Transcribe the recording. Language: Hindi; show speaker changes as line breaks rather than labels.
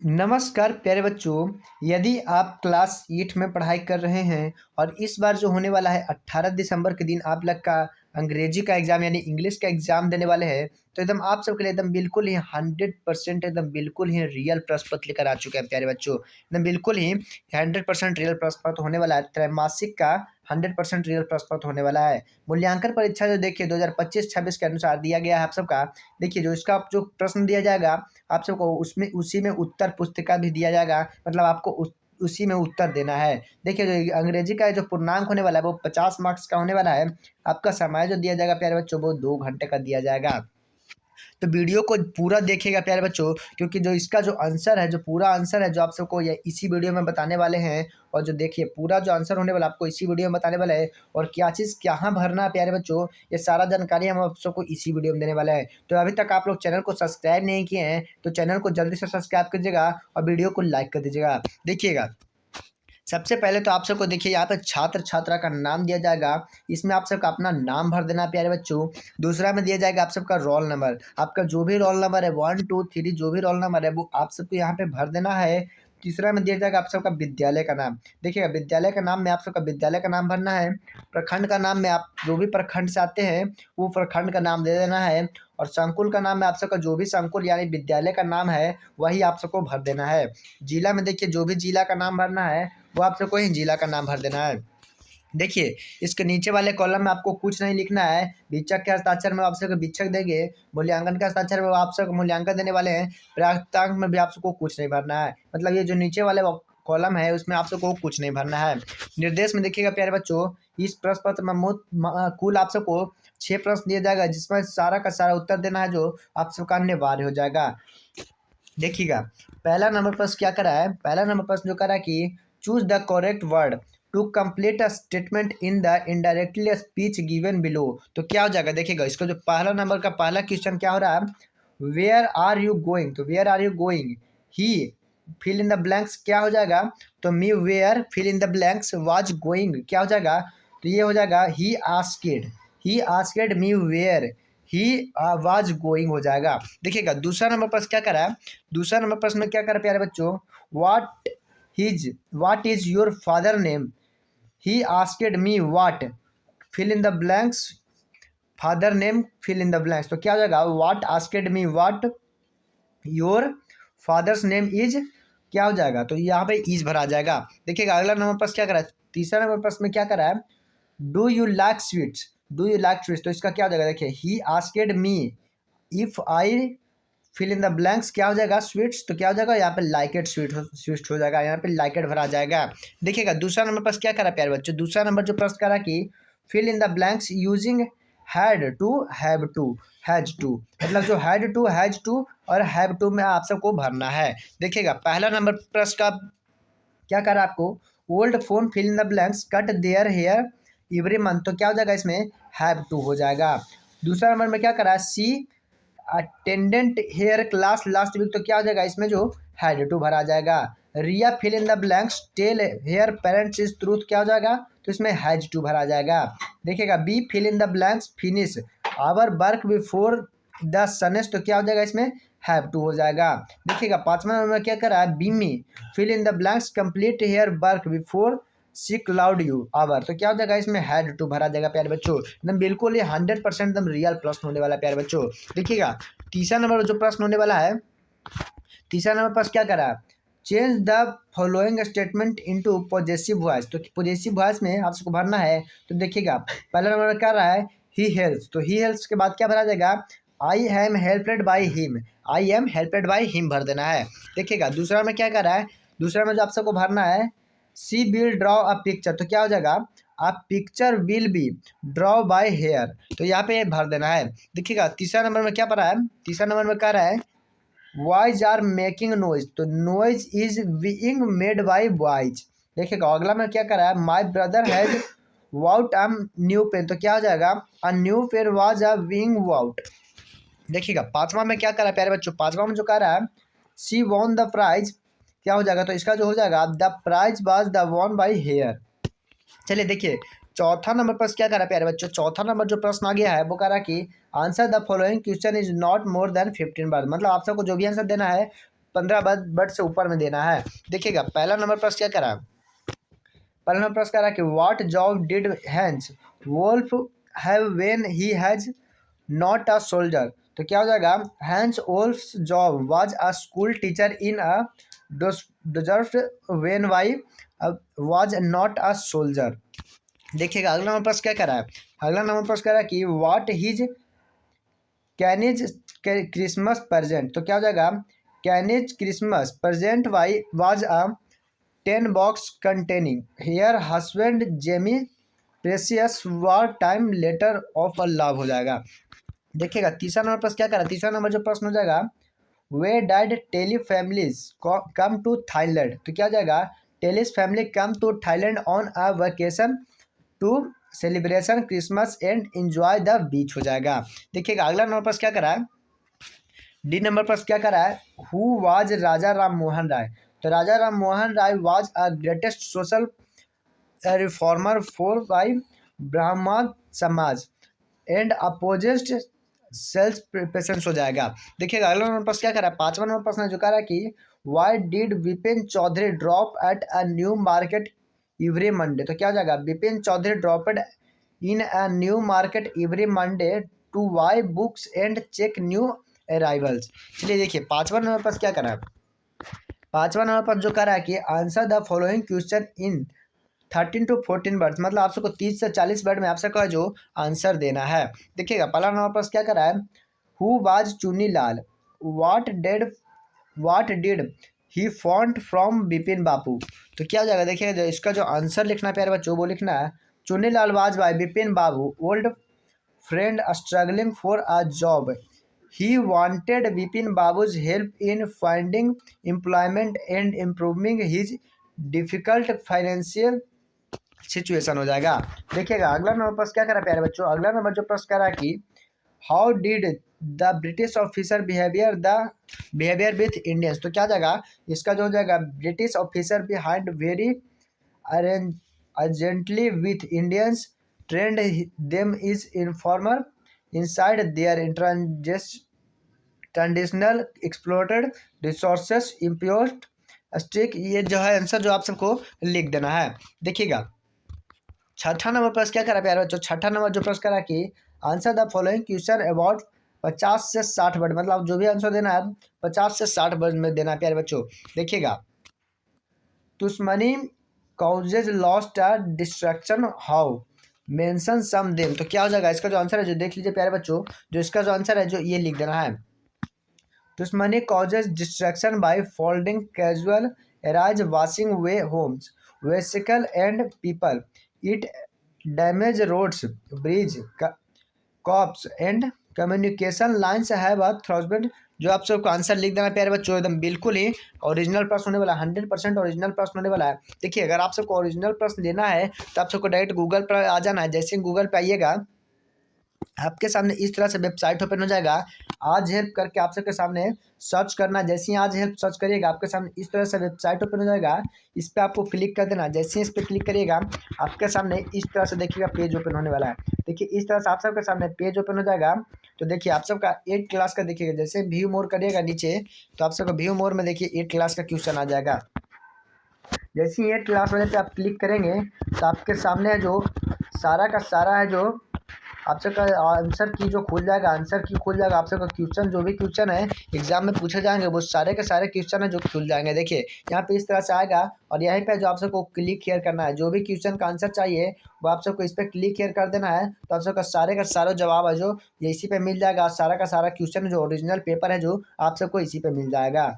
नमस्कार प्यारे बच्चों। यदि आप क्लास 8 में पढ़ाई कर रहे हैं और इस बार जो होने वाला है 18 दिसंबर के दिन आप लोग का अंग्रेजी का एग्ज़ाम यानी इंग्लिश का एग्ज़ाम देने वाले हैं, तो एकदम आप सबके लिए एकदम बिल्कुल ही 100% एकदम बिल्कुल ही रियल प्रश्न पत्र लेकर आ चुके हैं प्यारे बच्चों। एकदम बिल्कुल ही 100% रियल प्रश्न पत्र होने वाला है। त्रैमासिक का 100% रियल प्रश्न पत्र होने वाला है। मूल्यांकन परीक्षा जो देखिए 2025-26 के अनुसार दिया गया है आप सबका। देखिए जो इसका जो प्रश्न दिया जाएगा आप सबको उसमें उसी में उत्तर पुस्तिका भी दिया जाएगा, मतलब आपको उसी में उत्तर देना है। देखिए जो अंग्रेजी का जो पूर्णांक होने वाला है वो 50 मार्क्स का होने वाला है। आपका समय जो दिया जाएगा प्यारे बच्चों वो 2 घंटे का दिया जाएगा। तो वीडियो को पूरा देखिएगा प्यारे बच्चों, क्योंकि जो इसका जो आंसर है, जो पूरा आंसर है जो आप सबको ये इसी वीडियो में बताने वाले हैं। और जो देखिए पूरा जो आंसर होने वाला आपको इसी वीडियो में बताने वाले हैं, और क्या चीज़ कहाँ भरना है प्यारे बच्चों, ये सारा जानकारी हम आप सबको इसी वीडियो में देने वाले हैं। तो अभी तक आप लोग चैनल को सब्सक्राइब नहीं किए हैं तो चैनल को जल्दी से सब्सक्राइब कीजिएगा और वीडियो को लाइक कर दीजिएगा। देखिएगा सबसे पहले तो आप सबको देखिए यहाँ पे छात्र छात्रा का नाम दिया जाएगा। इसमें आप सबका अपना नाम भर देना प्यारे बच्चों। दूसरा में दिया जाएगा आप सबका रोल नंबर। आपका जो भी रोल नंबर है 1 2 3 जो भी रोल नंबर है वो आप सबको यहाँ पे भर देना है। तीसरा में दिया जाएगा आप सबका विद्यालय का नाम। देखिएगा विद्यालय का नाम में आप सबका विद्यालय का नाम भरना है। प्रखंड का नाम में आप जो भी प्रखंड से आते हैं वो प्रखंड का नाम दे देना है। और संकुल का नाम में आप सबका जो भी संकुल यानी विद्यालय का नाम है वही आप सबको भर देना है। जिला में देखिए जो भी जिला का नाम भरना है वो आप सबको ही जिला का नाम भर देना है। देखिए इसके नीचे वाले कॉलम में आपको कुछ नहीं लिखना है। वीक्षक के हस्ताक्षर में आप सबको वीक्षक देंगे। मूल्यांकन के हस्ताक्षर में आप सबको मूल्यांकन देने वाले हैं। प्राप्तांक में भी आप सबको कुछ नहीं भरना है। मतलब ये जो नीचे वाले कॉलम है उसमें आप सबको कुछ नहीं भरना है। निर्देश में देखिएगा प्यारे बच्चों, इस प्रश्न पत्र में कुल आप सबको 6 प्रश्न दिया जाएगा, जिसमें सारा का सारा उत्तर देना है जो आप सबका अनिवार्य हो जाएगा। देखिएगा पहला नंबर प्रश्न क्या करा है। पहला नंबर प्रश्न जो करा कि choose the correct word to complete a statement in the indirectly speech given below. तो क्या हो जाएगा, देखिएगा इसका जो पहला नंबर का पहला क्वेश्चन क्या हो रहा है, वेयर आर यू गोइंग। तो where are you going, he fill in the blanks क्या हो जाएगा, तो me where fill in the blanks was going क्या हो जाएगा, तो ये हो जाएगा he asked me where he was going हो जाएगा। देखिएगा दूसरा नंबर प्रश्न क्या करा है। दूसरा नंबर प्रश्न में क्या करा प्यारे बच्चों, what is your father name, he asked me what fill in the blanks father name fill in the blanks. तो क्या हो जाएगा, what asked me what your father's name is क्या हो जाएगा, तो यहाँ पे इज भरा जाएगा। देखिएगा अगला नंबर प्रश्न क्या करा है। तीसरा नंबर प्रश्न में क्या करा है, do you like sweets, do you like sweets. तो इसका क्या हो जाएगा, देखिए he asked me if I fill in the blanks क्या हो जाएगा, स्वीट्स। तो क्या हो जाएगा यहाँ पे लाइकेड स्वीट हो जाएगा, यहाँ पे लाइकेड भरा जाएगा। देखिएगा दूसरा नंबर प्रश्न क्या करा प्यारे बच्चों, दूसरा नंबर जो प्रश्न करा कि fill in the blanks using had to have to has to, मतलब जो हैड टू हैज टू और हैव टू में आप सबको भरना है। देखिएगा पहला नंबर प्रश्न का क्या करा आपको, old phone fill in the blanks cut their hair every month. तो क्या हो जाएगा इसमें हैव टू हो जाएगा। दूसरा नंबर में क्या करा, she attended her class last week. तो क्या हो जाएगा इसमें जो हैड टू भरा जाएगा। Riya fill in the blanks tell her parents is truth क्या हो जाएगा, तो इसमें हैज टू भरा जाएगा। देखिएगा B fill in the blanks finish our work before the sunset. तो क्या हो जाएगा इसमें हैव टू हो जाएगा। देखिएगा पांचवा नंबर में क्या करा है, बीमी fill in the blanks complete her work before sick loud you hour. तो क्या हो जाएगा इसमें हैड टू भरा जाएगा प्यारे बच्चों। एकदम बिल्कुल ये 100% एकदम रियल प्रश्न होने वाला है प्यारे बच्चों। देखिएगा तीसरा नंबर जो प्रश्न होने वाला है, तीसरा नंबर प्रश्न क्या करा, change the following statement into possessive voice. तो पॉजेसिव वॉइस में आप सबको भरना है। तो देखिएगा पहला नंबर क्या रहा है, ही हेल्प्स। तो ही हेल्प्स के बाद क्या भरा जाएगा, I am helped by him, I am helped by him भर देना है। देखिएगा दूसरा में क्या करा है, दूसरा में जो आप सबको भरना है, she will draw a picture. तो क्या हो जाएगा, a picture will be draw by her. तो यहाँ पे भर देना है। देखिएगा तीसरा नंबर में क्या पढ़ा है, तीसरा नंबर में क्या रहा है, बॉयज आर मेकिंग नॉइज। तो noise is being made by boys. देखिएगा अगला में क्या करा है, my brother has bought a new pen. तो क्या हो जाएगा, a new pen was a being bought. देखिएगा पांचवा में क्या करा प्यारे बच्चों, पांचवा में जो कह रहा है, सी वॉन द प्राइज क्या हो जाएगा, तो इसका जो हो जाएगा the prize was the won by her. चलिए देखिए चौथा नंबर प्रश्न क्या करा प्यारे बच्चों, चौथा नंबर जो प्रश्न आ गया है वो कह रहा कि answer the following question is not more than 15 बार। मतलब आप सबको जो भी आंसर देना है 15 वर्ड से ऊपर में देना है। देखिएगा पहला नंबर प्रश्न क्या करा, पहला नंबर प्रश्न करा कि what job did Hans Wolf have when he has not a soldier. तो क्या हो जाएगा, Hans Wolf's job was a school teacher in a deserved when why was not a soldier. देखिएगा अगला नंबर प्रश्न क्या करा है, अगला नंबर प्रश्न करा कि what his Kenny's Christmas present. तो क्या हो जाएगा, Kenny's Christmas present why was a 10 box containing her husband Jamie precious war time letter of a love हो जाएगा। देखिएगा तीसरा नंबर प्रश्न क्या करा, तीसरा नंबर जो प्रश्न हो जाएगा why did Tilly families come to Thailand. तो क्या हो जाएगा, Tilly's family come to Thailand on a vacation to celebration Christmas and enjoy the beach हो जाएगा। देखिएगा अगला नंबर प्रश्न क्या करा है, डी नंबर प्रश्न क्या करा है, हु वाज राजा राम मोहन राय। तो Raja Ram Mohan Roy was a greatest social reformer for by Brahman Samaj and अपोजिस्ट self preference हो जाएगा। देखिएगा अगला नंबर प्रश्न क्या करा है, पांचवा नंबर प्रश्न जो करा है कि why did Vipin Chaudhary drop at a new market every Monday. तो क्या हो जाएगा, Vipin Chaudhary dropped in a new market every Monday to buy books and check new arrivals. चलिए देखिए पांचवा नंबर प्रश्न क्या करा है, पांचवा नंबर प्रश्न जो करा है कि answer the following question in 13 to 14 word, मतलब आप सबको 30 से 40 वर्ड में आप सबको जो आंसर देना है। देखिएगा पहला नंबर प्रश्न क्या करा है, who was Chuni Lal, what did he want from Bipin Bapu. तो क्या हो जाएगा, देखिएगा जो इसका जो आंसर लिखना है प्यारे बच्चों वो लिखना है Chuni Lal Vajpayee Bipin Babu old friend struggling for a job he wanted Vipin Babu's help in finding employment and improving his difficult financial situation हो जाएगा। देखिएगा अगला नंबर प्रश्न क्या करा प्यारे बच्चों, अगला नंबर जो प्रश्न करा कि how did the British officer behaviour with Indians. तो क्या जाएगा, इसका जो हो जाएगा British officer behind very urgently with Indians trend them is informer inside their traditional exploited resources impured strict. ये जो है आंसर जो आप सबको लिख देना है। देखिएगा छठा नंबर प्रश्न क्या करा प्यारे बच्चों, छठा नंबर जो प्रश्न करा कि answer the following question about 50 से 60 वर्ड, मतलब जो भी आंसर देना है 50 से 60 वर्ड में देना है प्यारे बच्चों। देखिएगा दुश्मनी causes lost a destruction how mention some them. तो क्या हो जाएगा, इसका जो आंसर है जो देख लीजिए प्यारे बच्चों, जो इसका जो आंसर है जो ये लिख देना है दुश्मनी causes destruction by flooding casual arise washing way homes vehicle and people it damage roads bridge crops and communication lines have a थ्रॉसबेंड। जो आप सबको आंसर लिख देना प्यारे बच्चों, एकदम बिल्कुल ही ओरिजिनल प्रश्न होने वाला है, 100% ओरिजिनल प्रश्न होने वाला है। देखिए अगर आप सबको ओरिजिनल प्रश्न लेना है तो आप सबको डायरेक्ट गूगल पर आ जाना है। जैसे गूगल पे आइएगा आपके सामने इस तरह से वेबसाइट ओपन हो जाएगा, आज हेल्प करके आप सबके सामने सर्च करना। जैसे ही आज हेल्प सर्च करिएगा आपके सामने इस तरह से वेबसाइट ओपन हो जाएगा, इस पर आपको क्लिक कर देना। जैसे ही इस पर क्लिक करिएगा आपके सामने इस तरह से देखिएगा पेज ओपन होने वाला है। देखिए इस तरह से आप सबके सामने पेज ओपन हो जाएगा। तो देखिए आप सबका 8 क्लास का देखिएगा, जैसे व्यू मोर करिएगा नीचे तो आप सबका व्यू मोर में देखिए 8 क्लास का क्वेश्चन आ जाएगा। जैसे ही 8 क्लास वाले पे आप क्लिक करेंगे तो आपके सामने जो सारा का सारा है जो आप सबका आंसर की जो खुल जाएगा, आंसर की खुल जाएगा। आप सबका क्वेश्चन जो भी क्वेश्चन है एग्जाम में पूछे जाएंगे वो सारे के सारे क्वेश्चन है जो खुल जाएंगे। देखिए यहाँ पे इस तरह से आएगा और यहीं पे जो आप सबको क्लिक हियर करना है, जो भी क्वेश्चन का आंसर चाहिए वो आप सबको इस पर क्लिक हियर कर देना है। तो आप सबका सारे का सारा जवाब है जो ये इसी पे मिल जाएगा। सारा का सारा क्वेश्चन जो ओरिजिनल पेपर है जो आप सबको इसी पे मिल जाएगा।